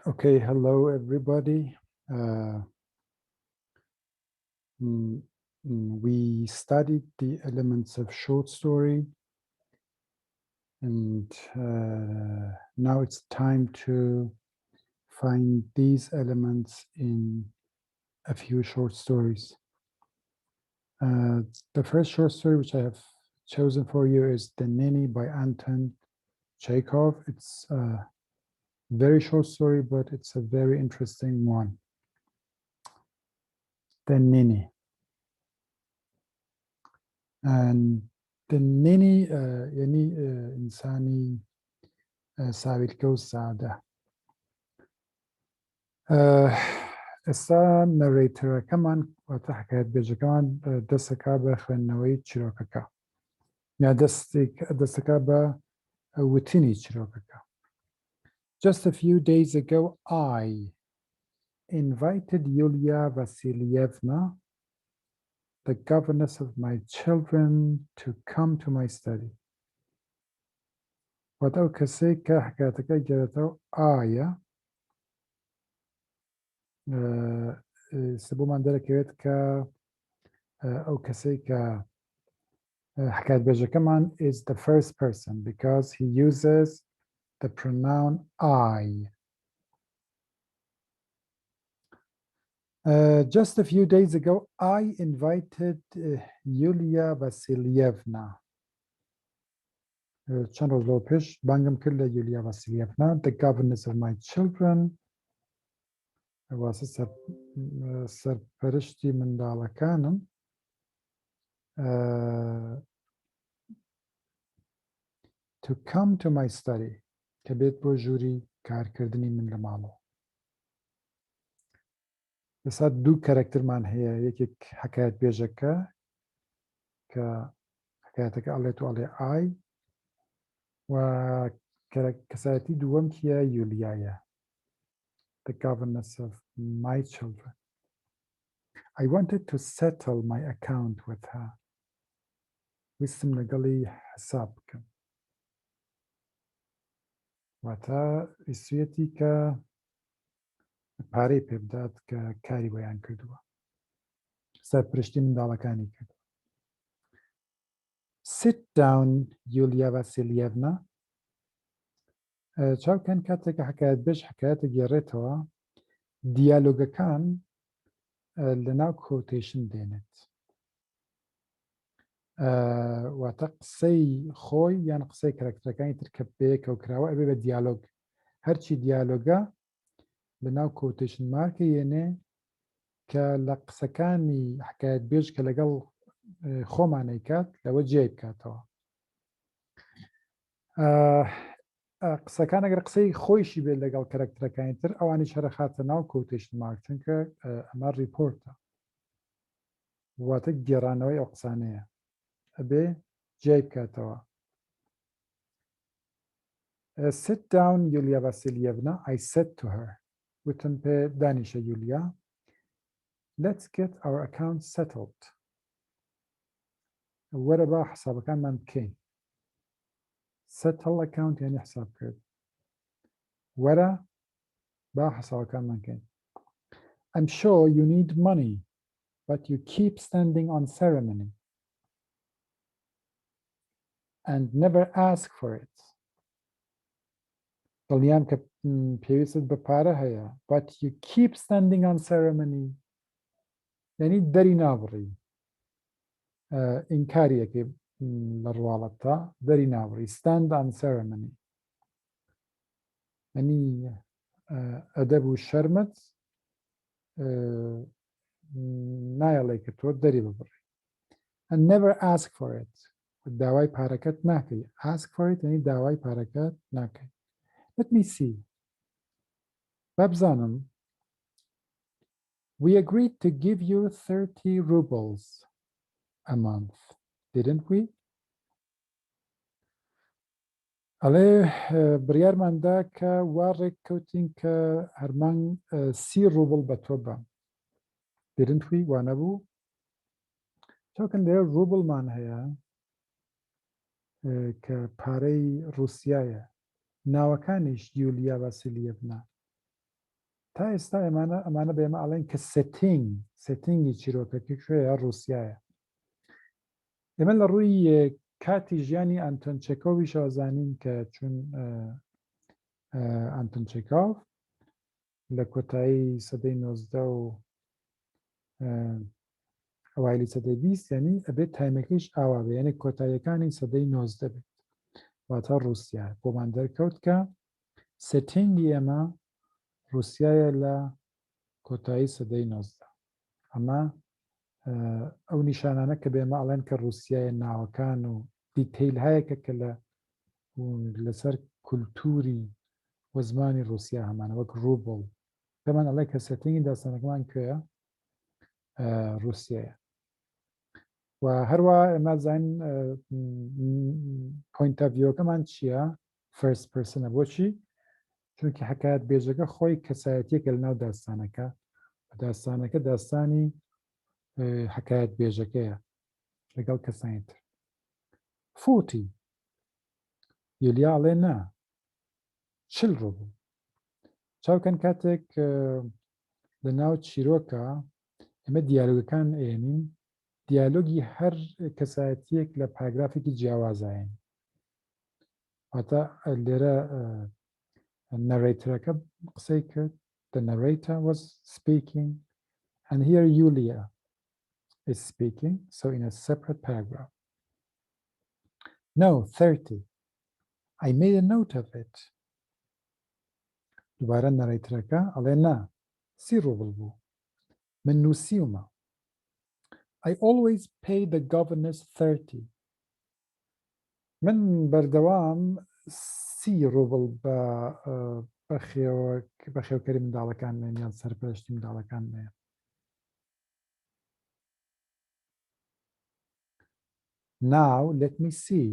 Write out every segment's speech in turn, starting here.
Okay, hello everybody. Uh, mm, we studied the elements of short story, and now it's time to find these elements in a few short stories. Uh, the first short story which I have chosen for you is The Ninny by Anton Chekhov. It's a very short story, but it's a very interesting one. The Ninny. And the Ninny يعني إنساني ساویلکە و سادە. ئێستا نەڕێتەرەکەمان واتە حکایەت بێژەکەمان دەستەکا بە خوێندنەوەی چیرۆکەکە یا دەستەکا بە وتنی چیرۆکەکە. Just a few days ago, I invited Yulia Vasilievna, the governess of my children, to come to my study. واتە ئەو کەسەی کە حکایەتەکە گێڕێتەوە ئایە سبوومان دەرەکەوێت کە ئەو کەسەی کە حکایەت بێژەکەمان is the first person because he uses the pronoun I. Just a few days ago, I invited Yulia Vasilievna. چەند ڕۆژ لەوە پێش بانگم کرد لە یولیا ڤاسیلیڤنا, the governess of my children, واسە سەرپەرشتی منداڵەکانم, to come to my study, کە بێت بۆ ژووری کارکردنی من لە ماڵەوە. ئێستا دوو کەرەکتەرمان هەیە, یەکێک حکایەت بێژەکە کە حکایەتەکە ئەڵێت و ئەڵێ ئای, و کەسایەتی دووەم کیە؟ یولیایە, the governess of my children. I wanted to settle my account with her. ویستم لەگەڵی حساب بکەم. واتە ئیسویەتی کە پارەی پێ بدات کە کاری بۆیان کردووە, سەرپرشتی منداڵەکانی کردووە. Sit down, Yulia Vasilievna. چاوکەن کاتێکە حکایەت بێژ حکایەتە گێڕێتەوە, دیالۆگەکان لەناو کۆتیشن دێنێت. واتە قسەی خۆی یان قسەی کەرەکتەرەکانی تر کە پێیەکەوە کراوە ئەبێ بە دیالۆگ. هەرچی دیالۆگە لەناو کۆتیشن مارکە یێنێ کە لە قسەکانی حکایەت بێژ کە لەگەڵ خۆمانەی کات لەوە جێ بکاتەوە. قسەکان ئەگەر قسەی خۆیشی بێت لەگەڵ کەرەکتەرەکانی تر ئەوانی شەرەخاتە ناو کۆتیشن مارک, چونکە ئەمە ریپۆرتە, واتە گێڕانەوەی ئەو قسانەیە ئەبێ جێ بکاتەوە. Sit down, Yulia Vasilievna, I said to her. وتم پێ دانیشە یولیا, let's get our account settled. وەرە با حسابەکانمان بکەین. settle account یعنی حساب کرد. وەرە با حسابەکانمان بکەین. I'm sure you need money, but you keep standing on ceremony and never ask for it. دڵنیام کە پێویستت بە پارە هەیە, but you keep standing on ceremony یعنی دەری نابڕی, ئینکاریەکەی لە ڕواڵەتە دەری نابڕی. stand on ceremony یعنی ئەدەب و شەرمت نایەڵێ کە تۆ دەری ببڕی. and never ask for it, داوای پارەکەت ناکەی. ask for it یعنی داوای پارەکەت ناکەی. Let me see. بابزانم. We agreed to give you 30 rubles a month, didn't we? ئەڵێ بڕیارماندا کە وا ڕێککەوتین کە هەرمان 30 ڕوبڵ بە تۆ بەم. didn't we? وا نەبوو؟ چاوکەن لێرە ڕوبڵمان هەیە کە پارەی رووسیایە. ناوەکانیش یولیا ڤاسیلیڤنا. تا ئێستا ئەمانە بێمە ئەڵێن کە سێتینگی چیرۆکەکە کوێیە رووسایە. ئێمە لە ڕووی کاتی ژیانی ئەنتۆن چێکۆڤیشەوە زانین کە چون ئەنتۆن چێکۆڤ لە کۆتایی سەدەی 19 و ئەوایلی سەدەی 20 یعنی ئەبێت تایمەکەیش ئاوا بێ، یعنی کۆتاییەکانی سەدەی 19 بێت واتە رووسیا بۆمان دەرکەوت کە سێتینگی ئێمە رووسایە لە کۆتایی سەدەی 19. ئەمە ئەو نیشانانە کە بێمە ئەڵێن کە رووسایە ناوەکان و دیتەیل هەیەکە کە لەسەر کولتوری وە زمانی رووسیا هەمانە وەک ڕووبڵ پێمان ئەڵێ کە سێتینگی داستانەکەمان کوێیە رووسایە. و هەروە ئێمە زانین پۆینتە ڤیۆکەمان چییە؟ فەرست پەرسنە. بۆچی؟ چونکە حکایەت بێژەکە خۆی کەسایەتیەکە لەناو داستانەکە، داستانەکە داستانی حکایەت بێژەکەیە لەگەڵ کەسانی تر. فوتی یولیا ئەڵێ نا 40 ڕووبڵ. چاوکەن کاتێک لەناو چیرۆکە ئێمە دیالۆگەکان ئێنین، دیالۆگی هەر کەسایەتیەک لە پاراگرافێکی جیاوازایەن. واتە لێرە نەڕێترەکە قسەی کرد، the narrator was speaking and here Yulia is speaking, so in a separate paragraph. No, 30. I made a note of it. دوبارە نەڕێترەکە ئەڵێ نا 30 ڕووبڵ بوو من نووسیومە. I always pay the governors 30. من بەردەوام 30 ڕووبڵ بە خێوکەری منداڵەکان مێن یان سەرپەرشتی منداڵەکان مێن. Now let me see.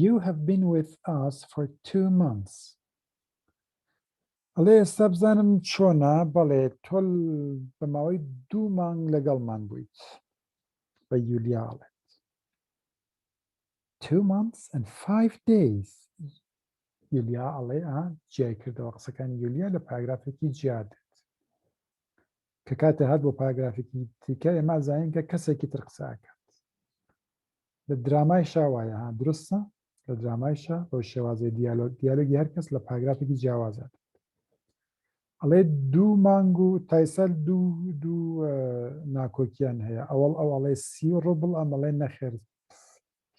You have been with us for 2 months. ئەڵێ ئێستا بزانم چۆنە. بەڵێ تۆ بە ماوەی 2 مانگ لەگەڵمان بوویت. بە یولیا ئەڵێت 2 months and 5 days. یولیا ئەڵێ جیای کردەوە قسەکانی یولیا لە پاراگرافێکی جیادێت کە کاتە هات بۆ پاراگرافێکی تیکە ئێمە زانین کە کەسێکی تر قساکات. لە درامایشا وایە دروستە، لە درامایشا بۆ شێوازی دیالۆگی هەر کەس لە پاراگرافێکی جیاوازات. ئەڵێ 2 مانگ و تایسەر دوو ناکۆکیان هەیە. ئەوەڵ ئەو ئەڵێ 30 ڕووبڵ، ئەم ئەڵێ نەخێر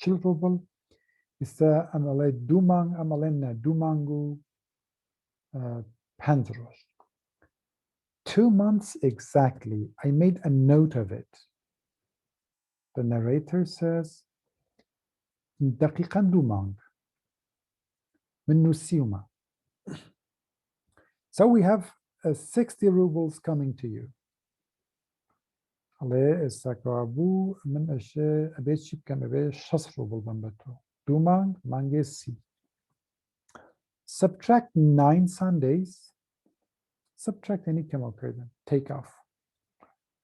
40 ڕووبڵ. ئێستا ئەم ئەڵێ 2 مانگ، ئەم ئەڵێن نە 2 مانگ و 5 ڕۆژ. 2 months exactly. I made a note of it. The narrator says دقیقاً 2 مانگ من نووسیومە. So we have 60 rubles coming to you. ئەڵێ ئێستا کەوا بوو من ئەبێ چی بکەم؟ ئەبێ 60 ڕووبڵ بم بە تۆ. 2 مانگ مانگێ 30. Subtract 9 Sundays. Subtract یعنی کەمەوەکردن. Take off.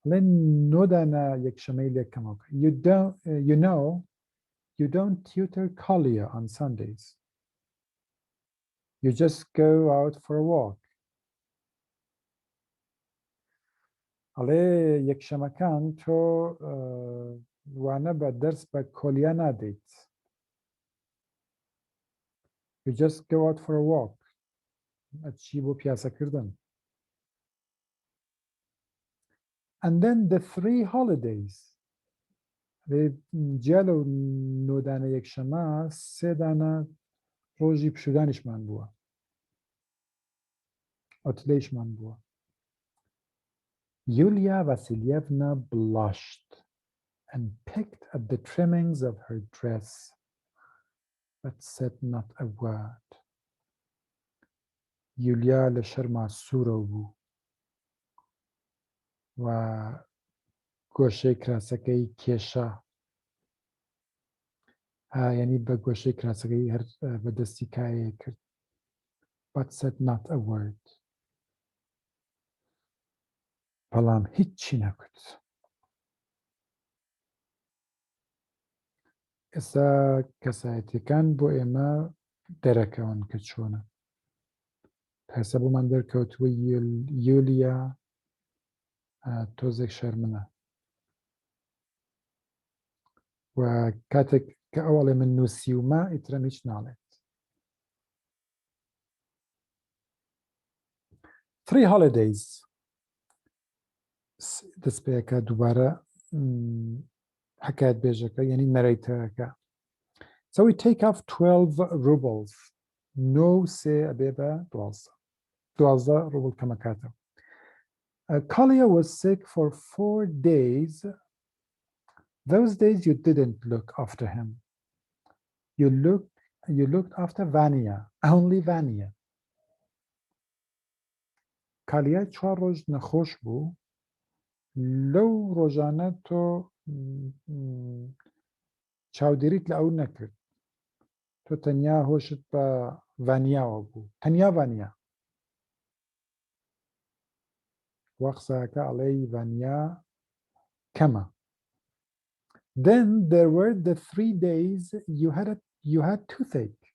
ئەڵێ 9 دانە یەکشەمەی لێک کەمەوەکە. You know you don't tutor Collier on Sundays. You just go out for a walk. ئەڵێ یەکشەمەکان تۆ وانە بە دەرس بە کۆلیا نادەیت. You just go out for a walk. ئەچی بۆ پیاسەکردن. And then the 3 holidays. جیا لەو 9 دانە یەکشەمە 3 دانە ڕۆژی پشودانیشمان بووە. ئۆتلەیشمان بووە. Yulia Vasilievna blushed and picked at the trimmings of her dress, but said not a word. Yulia لە شەرما سوورە بوو و گۆشەی کراسەکەی کێشە، یعنی بە گۆشەی کراسەکەی هەر بەدەستی کایە کرد. But said not a word. بەڵام هیچی نەکوت. ئێستا کەسایەتیەکان بۆ ئێمە دەرەکەون کە چۆنە. حسابمان دەرکەوتووە یولیا تۆزێک شەرمنە و کاتێک کە ئەوڵێ من نووسیومە ئیترەم هیچ ناڵێت. 3 holidays دەست پێەکە دووبارە حکایەت بێژەکە یعنی نەرەیتەرەکە. So we take off 12 rubles. No سێ ئەبێ بە 12 ڕوبڵ کەمەکاتەوە. Kalia was sick for 4 days. Those days you didn't look after him. You looked after Vanya, only Vanya. Kalia 4 ڕۆژ نەخۆش بوو. لەو ڕۆژانە تۆ چاودێریت لە ئەو نەکرد. تۆ تەنیا هۆشت بە ڤانیاوە بوو. تەنیا ڤانیا. وا قسەکە ئەڵێی ڤانیا کەمە. Then there were the 3 days you had toothache.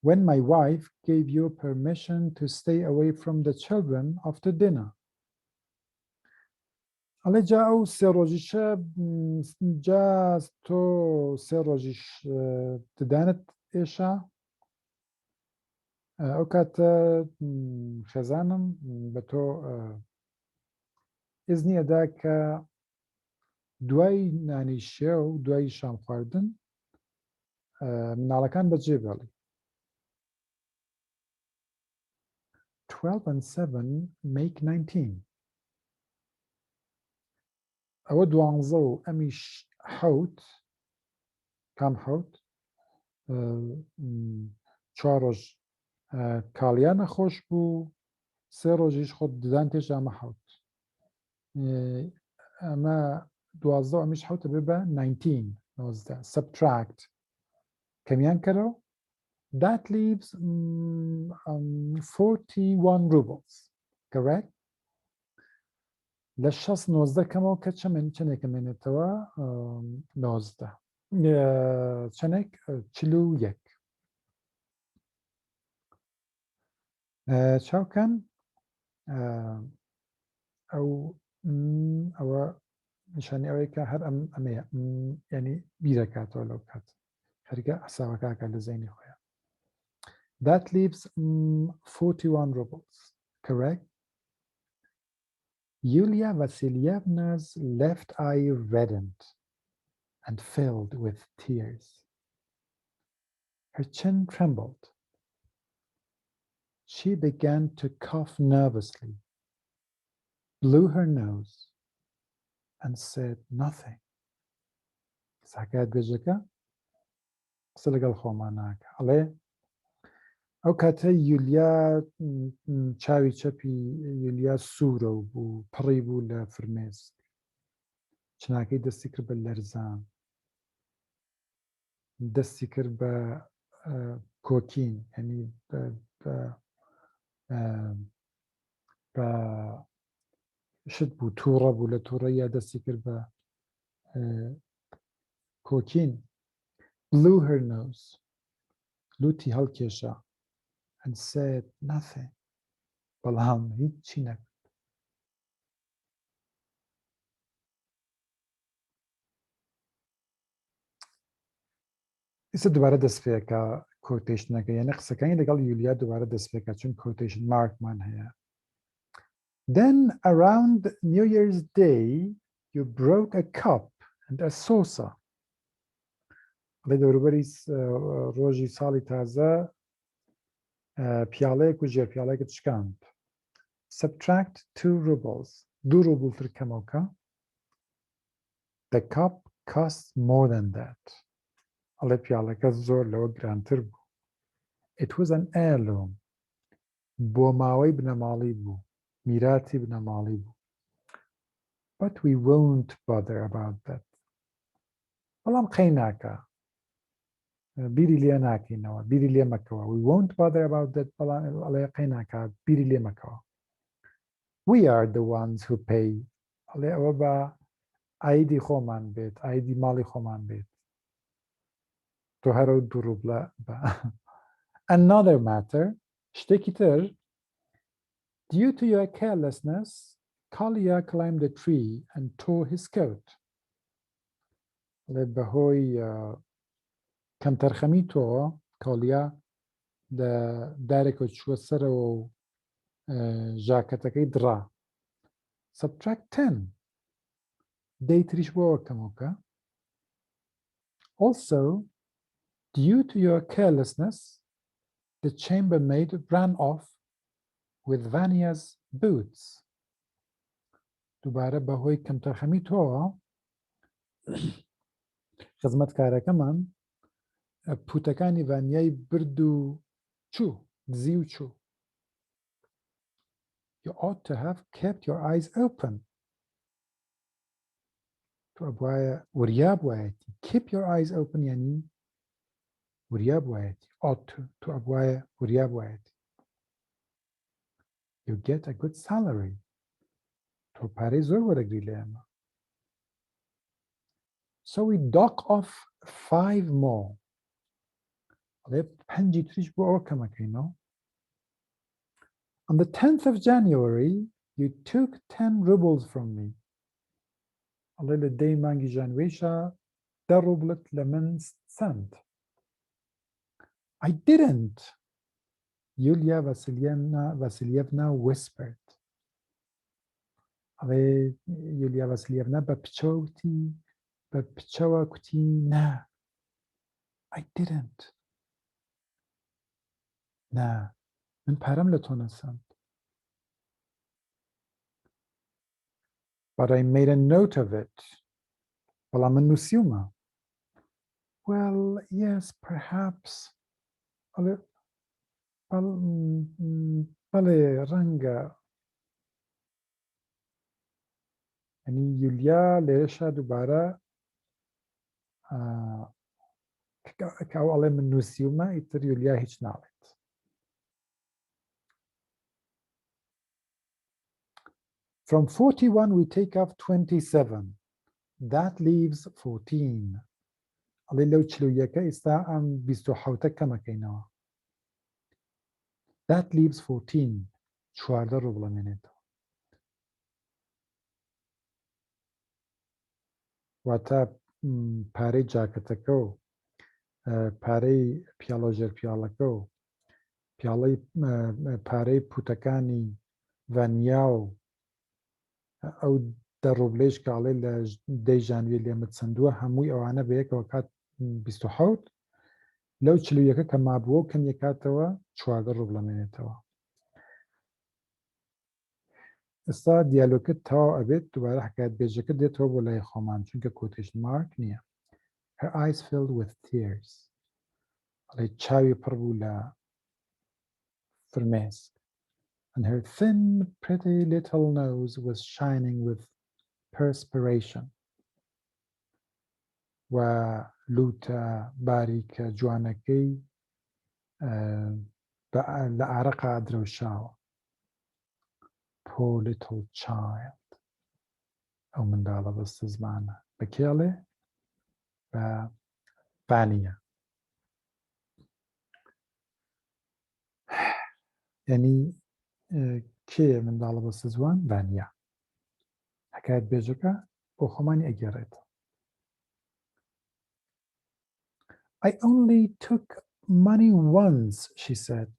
When my wife gave you permission to stay away from the children after dinner. ئەڵێ جا ئەو 3 ڕۆژیشە جا تۆ 3 ڕۆژیش ددانت ئێشە ئەو کاتە خێزانم بە تۆ ئیزنی ئەدا کە دوای نانی شێ و دوای شام خواردن مناڵەکان بەجێ بێڵی. 12 and 7 make 19. ئەوە 12 و ئەمیش حەوت کام حەوت 4 ڕۆژ کاڵیا نەخۆش بوو 3 ڕۆژیش خۆت ددان تێش ئەمە حەوت ئەمە 12 ئەمیش حەوتە بێ بە 19 subtract کەمیان کەرەوە. That leaves 41 rubles, correct? لە 60 19 کەمەوە کە چەندێکە مێنێتەوە 19 چەندێک 41. چاوکەن ئەوە نیشانی ئەوەیە کە هەر ئەمەیە یعنی بیرەکاتەوە لەو کات خەریکە حسابەکەکە لە زەینی خۆیان. That leaves 41 rubles, correct? Yulia Vasilievna's left eye reddened and filled with tears. Her chin trembled. She began to cough nervously, blew her nose, and said nothing. ساکات بێژەکە قسە لەگەڵ خۆمان ناکە. ئەڵێ ئەو کاتە یولیا چاوی چەپی یولیا سوورە و بوو پڕی بوو لە فرمێسک. چناکەی دەستی کرد بە لەرزان، دەستی کرد بە کۆکین یعنی بە شت بوو تووڕە بوو لە تووڕەیە دەستی کرد بە کۆکین. blew her nose لوتی هەڵکێشا and said nothing بەڵام هیچی نەکرد. ئێستا دووبارە دەست پێکە کۆتیشنەکە یعنی قسەکانی لەگەڵ یولیا دووبارە دەست پێکە چون کۆتیشن مارکمان هەیە. Then around New Year's Day you broke a cup and a saucer. ئەڵێ دەوروبەری ڕۆژی ساڵی تازە پیاڵەیەک و ژێر پیاڵەیەکت شکاند. Subtract 2 rubles 2 ڕوبڵتر کەمەوەکە. The cup costs more than that. ئەڵێ پیاڵەکە زۆر لەوە گرانتر بوو. It was an heirloom. بۆ ماوەی بنەماڵی بوو. میراتی بنەماڵی بوو. But we won't bother about that. بەڵام قەی ناکە. بیری لێ ناکەینەوە بیری لێ مەکەوە. We won't bother about that بەڵام ئەڵێ قەی ناکە بیری لێ مەکەوە. We are the ones who pay. ئەڵێ ئەوە بە ئایدی خۆمان بێت ئایدی ماڵی خۆمان بێت. تۆ هەرە و 2 ڕوبڵە بە. Another matter شتێکی تر due to your carelessness Kalia climbed a tree and tore his coat بەهۆی کەمتەرخەمی تۆ کاڵیا دارێکە چووە سەرەوە و ژاکەتەکەی دڕا subtract 10 دەیتریش بۆەوە کەمەوەکە also due to your carelessness the chambermaid ran off with Vania's boots دووبارە بەهۆی کەمتەرخەمی تۆوە خزمەتکارەکەمان پوتەکانی ڤانیای برد و چوو دزی و چوو You ought to have kept your eyes open. تو أبوايا ورياب وايتي keep your eyes open يعني ورياب وايتي ought to تو أبوايا ورياب وايتي You get a good salary. تو پارەی زۆر وەرەگری لە ئێمە So we dock off 5 more. ئەڵێ پەنجی تریش بۆ ئەوە کەمەکەینەوە On the 10th of January, you took 10 rubles from me. ئەڵێ لە 10 مانگی ژانوێشە 10 روبلت لە من سند. I didn't. Yulia Vasilievna whispered. ئەڵێ یولیا ڤاسیلیڤنا بە پچەوە کوتی نا. I didn't. نا من پارەم لە تۆ نەسەند. But I made a note of it. بەڵام من نووسیومە. Well, yes, perhaps. بەڵێ ڕەنگە. یعنی یولیا لێرەشا دووبارە کە ئەو ئەڵێ من نووسیومە ئیتر یولیا هیچ ناڵێت. From 41 we take off 27. That leaves 14. ئەڵێ لەو 41 ئێستا ئەم 27 کەمەکەینەوە. That leaves 14. 14 ڕوبڵەمێنێتەوە. واتە پارەی جاکەتەکە و پارەی پیاڵە ژێر پیاڵەکە و پارەی پوتەکانی ڤانیا و ئەو 10 ڕوبلەیش کاڵێ لە 10 ژانوێ لێمە چەندووە هەمووی ئەوانە بەیەکەوە کات 27 لەو 41 کە مابووە و کەم یەکاتەوە 14 ڕوبڵەمێنێتەوە. ئێستا دیالۆگەکە تەواو ئەبێت دووبارە حکایەت بێژەکە دێتەوە بۆ لای خۆمان چونکە کوتیشن مارک نییە. Her eyes filled with tears. ئەڵێ چاوی پڕ بوو لە فرمێسک. And her thin, pretty little nose was shining with perspiration. و لوتە باریکە جوانەکەی لە ئارەقا درەوشاوە. Poor little child. ئەو منداڵە بەستە زمانە. بە کێڵێ؟ بە ڤانیا. یعنی کێ منداڵە بەستە زوان؟ ڤانیا. حکایەت بێژەکە بۆ خۆمانی ئەگێڕێتەوە. I only took money once, she said,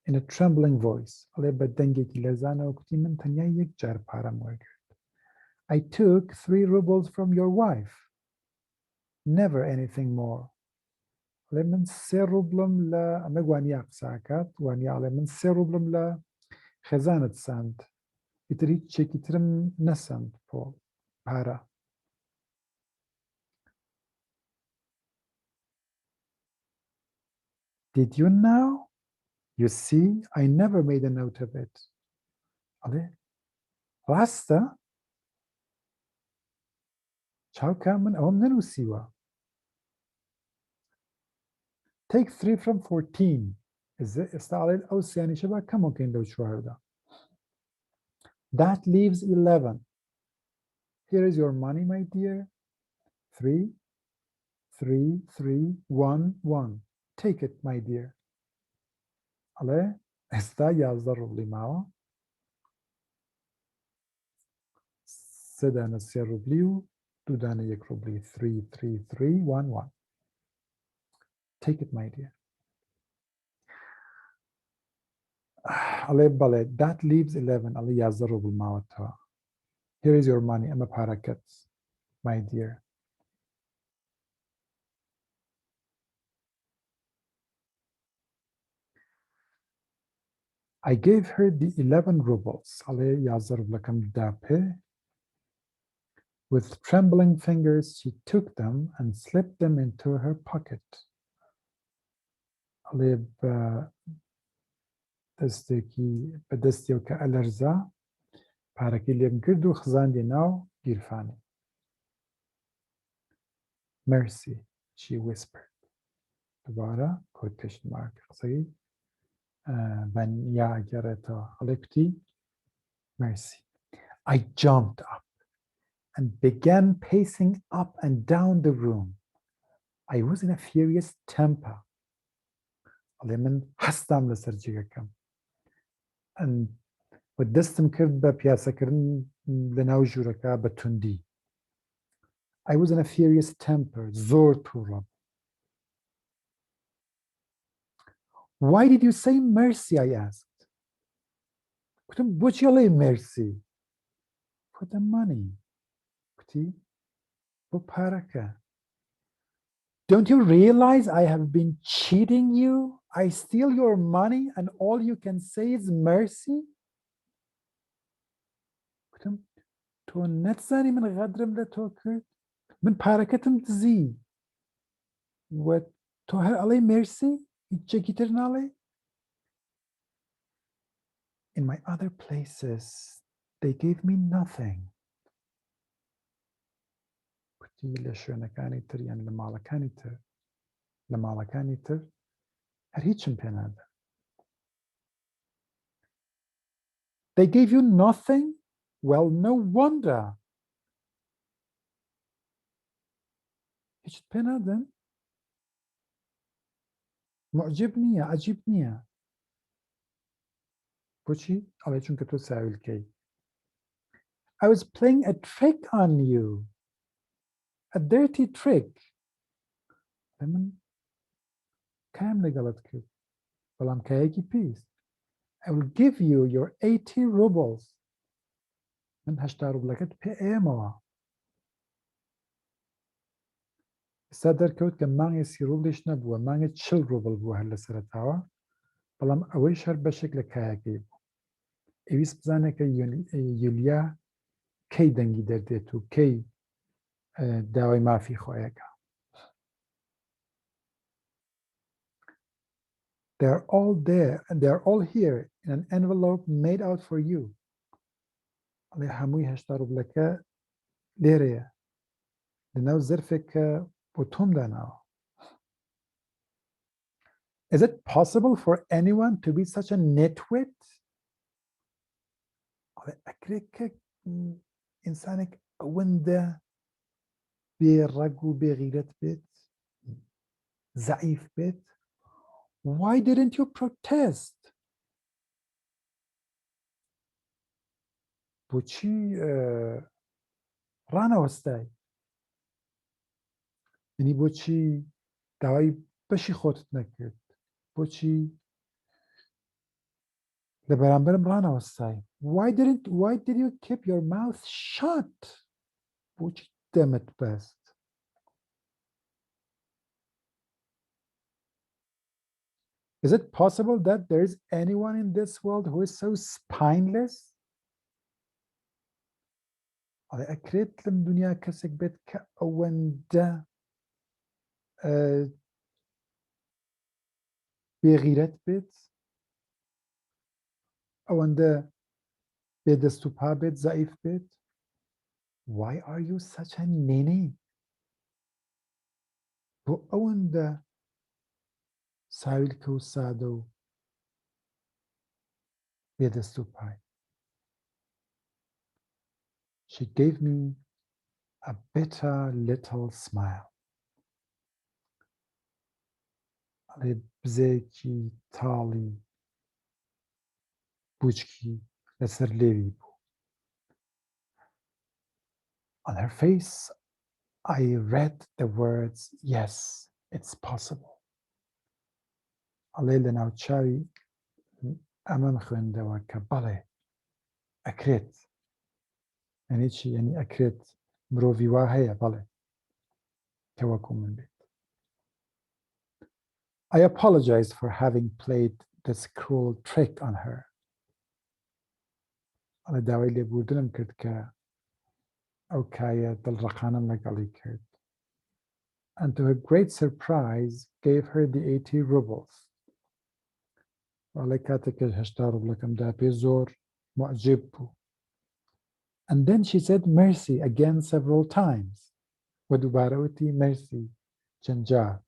in a trembling voice. ئەڵێ بە دەنگێکی لەرزانەوە کوتی من تەنیا یەک جار پارەم وەرگرت. I took 3 rubles from your wife. Never anything more. ئەڵێ من 3 ڕوبڵم لە ئەمە وانیا قساکات وانیا ئەڵێ من 3 ڕوبڵم لە خێزانت ساند. ئیتر هیچ شتێکی ترم نەساند بۆ پارە. Did you now? You see, I never made a note of it. ئەڵێ ڕاستە؟ چاوکە من ئەوەم نەنووسیوە. Take 3 from 14. ئێستا ئەڵێ ئەو سیانیشە با کەمەکەین لەو 14. That leaves 11. Here is your money, my dear. 3, 3, 3, 1, 1. Take it, my dear. ئەڵێ ئێستا 11 ڕوبلی ماوە 3 دانە 3 ڕوبلی و 2 دانە 1 ڕوبلی 33311 take it my dear ئەڵێ بەڵێ that leaves 11 ئەڵێ 11 ڕوبل ماوەتەوە here is your money ئەمە پارەکەت my dear I gave her the 11 rubles ئەڵێ 11 ڕوبلەکەم دا پێ with trembling fingers she took them and slipped them into her pocket ئەڵێ بە دەستێک کە ئەلەرزا پارەکەی لێم کرد و خزاندی ناو گیرفانی Mercy she whispered دوبارە quotation mark قسەی بەنیا گەڕێتەوە ئەڵێ کوتی Mercy I jumped up and began pacing up and down the room I was in a furious temper ئەڵێ من هەستام لەسەر جێگەکەم و دەستم کرد بە پیاسەکردن لە ناو ژوورەکە بە توندی I was in a furious temper زۆر تووڕەم Why did you say mercy I asked کوتم بۆچی ئەڵێ mercy for the money کوتی بۆ پارەکە Don't you realize I have been cheating you? I steal your money and all you can say is mercy? کوتم تۆ نەتزانی من غەدرم لە تۆ کرد من پارەکەتم دزی و تۆ هەر ئەڵێ مرسی هیچێکی تر ناڵێ In my other places they gave me nothing کوتی لە شوێنەکانی تر یان لە ماڵەکانی تر هەر هیچم پێ نادا They gave you nothing? Well, no wonder هیچت پێ نادەن معجب نییە عەجیب نییە بۆچی ئەڵێ چونکە تۆ ساویلکەی I was playing a trick on you a dirty trick من کام لەگەڵت کرد بەڵام کایەکی پیس I will give you your 80 rubles من 80 ڕوبلەکەت پێ ئێمەوە ئێستا دەرکەوت کە مانگی 30 ڕوبلیش نەبووە مانگی 40 ڕوبل بووە هەر لە سەرەتاوە بەڵام ئەوەیش هەر بەشێک لە کایەکەی بوو ئەویست بزانێت کە یولیا کەی دەنگی دەردێت و کەی داوای مافی خۆیەکە They're all there and they're all here in an envelope made out for you ئەڵێ هەمووی 80 ڕوبلەکە لێرەیە لەناو زەرفێک کە بۆ تۆم داناوە Is it possible for anyone to be such a nitwit? ئەکرێت کە ئینسانێک ئەوەندە بێڕەگ و بێغیرەت بێت زەعیف بێت Why didn't you protest? بۆچی ڕانەوەستای یعنی بۆچی داوای بەشی خۆتت نەکرد بۆچی لە بەرامبەرم ڕانەوەستای Why did you keep your mouth shut? بۆچی دەمت بەست Is it possible that there is anyone in this world who is so spineless? ئەکرێت لەم دنیا کەسێک بێت کە ئەوەندە بێغیرەت بێت ئەوەندە بێدەست و پا بێت زەعیف بێت Why are you such a ninny? بۆ ئەوەندە ساویلکە و سادە و بێدەست و پای She gave me a bitter little smile. ئەڵێ بزێکی تاڵی بوچکی لەسەر لێوی بوو. On her face I read the words yes, it's possible. ئەڵێ لە ناوچاوی ئەمەم خوێندەوە کە بەڵێ ئەکرێت. یعنی چی؟ یعنی ئەکرێت مرۆڤی وا هەیە بەڵێ کە وەکو من بێت. I apologize for having played this cruel trick on her. ئەڵێ داوای لێبوردنم کرد کە ئەو کایە دڵڕەقانەم لەگەڵی کرد. And to her great surprise gave her the 80 rubles. ئەڵێ کاتێکە 80 ڕوبڵەکەم دا پێ زۆر معجب بوو. And then she said mercy again several times. و دووبارە وتی mercy چەند جار.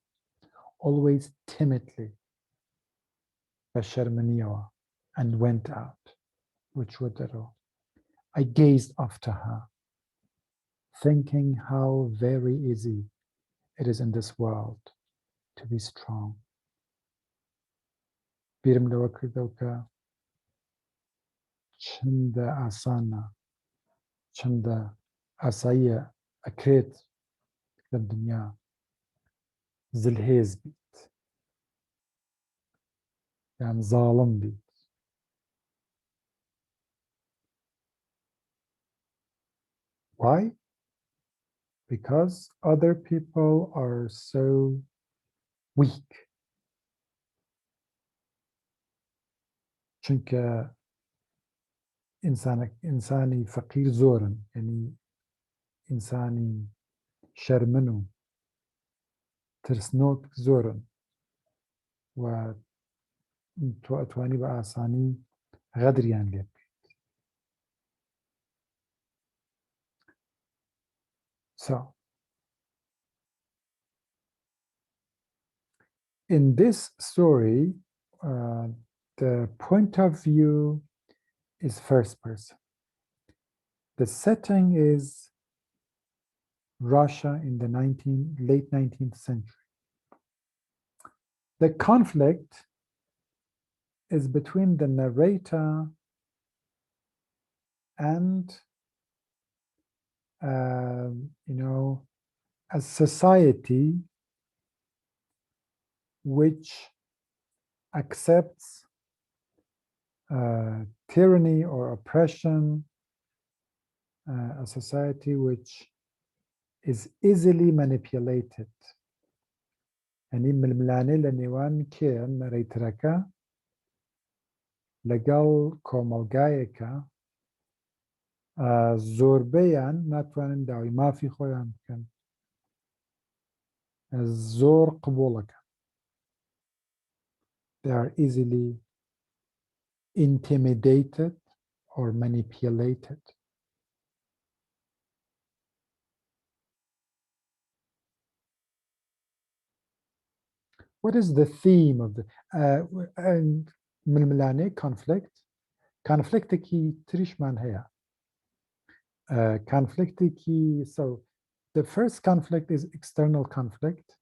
Always timidly. بە شەرمەنیەوە. And went out. Which would دەرەوە. I gazed after her, thinking how very easy it is in this world to be strong. بیرم لەوە کردەوە کە چەندە ئاسانە، چەندە ئاساییە ئەکرێت لەم دنیا زلهێز بیت یان زاڵم بیت. Why? Because other people are so weak. چونکە ئینسانی فەقیر زۆرن، یعنی ئینسانی شەرمن و ترسنۆک زۆرن و تۆ ئەتوانی بە ئاسانی غەدریان لێ بکەیت. So, in this story, the point of view is first person. The setting is Russia in the late 19th century. The conflict is between the narrator and a society which accepts tyranny or oppression, a society which is easily manipulated. يعني ململاني لنيوان كي نريتركا لقل كوملغايكا زوربيان ناتوانن داوي ما في خويان كان زور قبولك. They are easily intimidated or manipulated. What is the theme of the ململاني conflict? Conflict ki trishman heya. Conflict ki, so the first conflict is external conflict,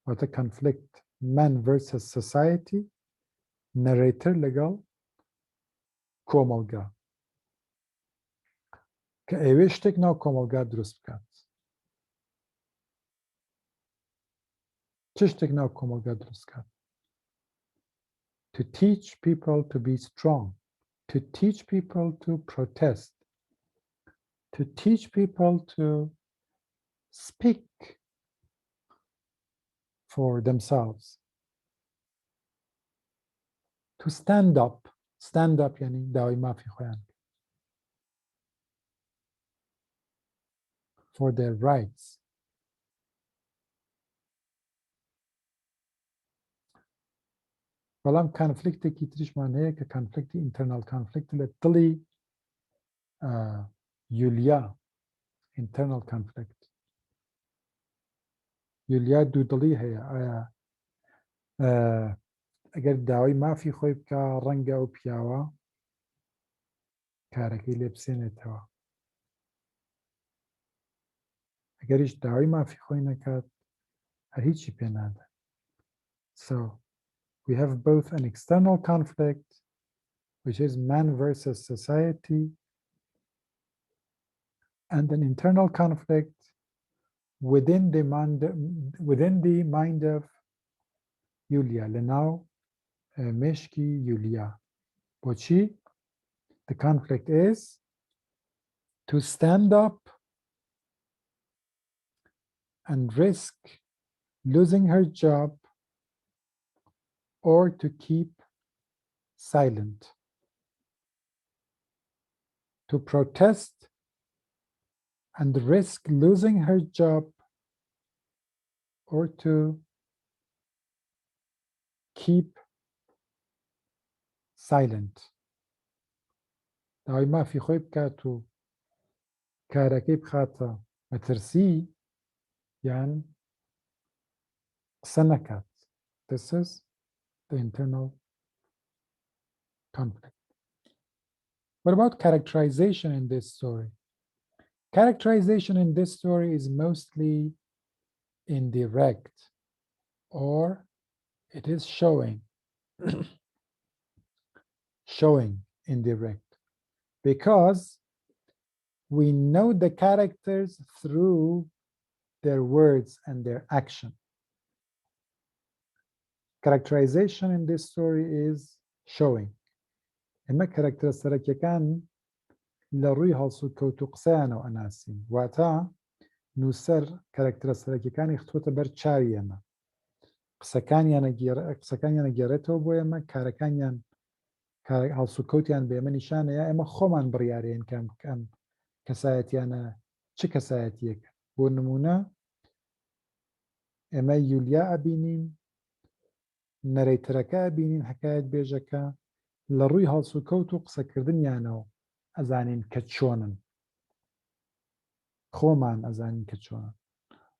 or the conflict man versus society, narrator legal, komalga. Ka evishtek na komalga drust bkat. Chishtek na komalga drust bkat. To teach people to be strong, to teach people to protest, to teach people to speak for themselves, to stand up yani dawi ma fi khoyan, for their rights. بەڵام کانفلیکتێکی تریشمان هەیە کە کانفلیکتی ئینتەرنال کانفلیکت لە دڵی یولیا ئینتەرنال کانفلیکت. یولیا دوودڵی هەیە، ئایا ئەگەر داوای مافی خۆی بکە ڕەنگە ئەو پیاوە کارەکەی لێ بسێنێتەوە، ئەگەریش داوای مافی خۆی نەکات هەر هیچی پێ نادەن. So we have both an external conflict which is man versus society, and an internal conflict within the mind of Yulia. Lenau Meshki Yulia. Bochi, the conflict is to stand up and risk losing her job or to keep silent, to protest and risk losing her job or to keep silent. داوای مافی خۆی بکات و کارەکەی بخاتە مەترسی یان قسە نەکات. This is the internal conflict. What about characterization in this story? Characterization in this story is mostly indirect, or it is showing indirect, because we know the characters through their words and their action. Characterization in this story is showing. ئەمە کەرەکتەرە سەرەکیەکان لە ڕووی هەڵسوکەوت و قسەیانەوە ئەناسین، واتە نووسەر کەرەکتەرە سەرەکیەکانی خستووەتە بەر چاوی ئێمە، قسەکانیانە گێڕێتەوە بۆ ئێمە، کارەکانیان هەڵسوکەوتیان بە ئێمە نیشانەیە، ئێمە خۆمان بڕیارەیەن کەم کەسایەتیانە چ کەسایەتیەکە. بۆ نمونە ئێمە یولیا ئەبینین، نەرەیتەرەکە ئەبینین حکایەت بێژەکە، لە ڕووی هەڵسوکەوت و قسەکردنیانەوە ئەزانین کە چۆنن، خۆمان ئەزانین کە چۆنن.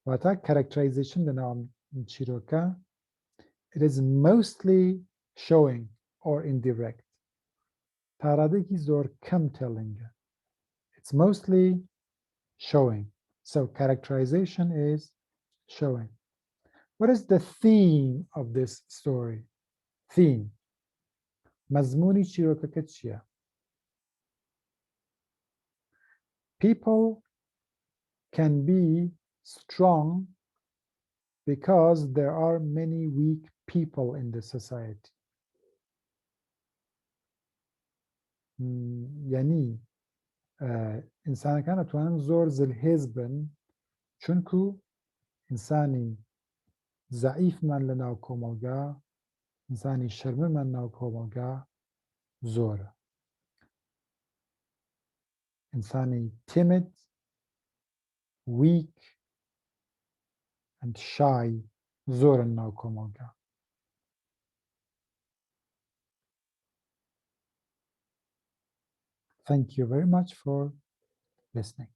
واتە characterization لەناو چیرۆکە it is mostly showing or indirect. تا ڕادێکی زۆر کەم telling. It's mostly showing. So characterization is showing. What is the theme of this story? Theme. مەزموونی چیرۆکەکە چییە؟ People can be strong because there are many weak people in the society. یعنی ئینسانەکان ئەتوانن زۆر زلهێز بن چونکو ئینسانی زەعیفمان لە ناو کۆمەلگا، ئینسانی شەرمەمان ناو کۆمەلگا زۆرە. ئینسانی timid, weak and shy زۆرن ناو کۆمەلگا. Thank you very much for listening.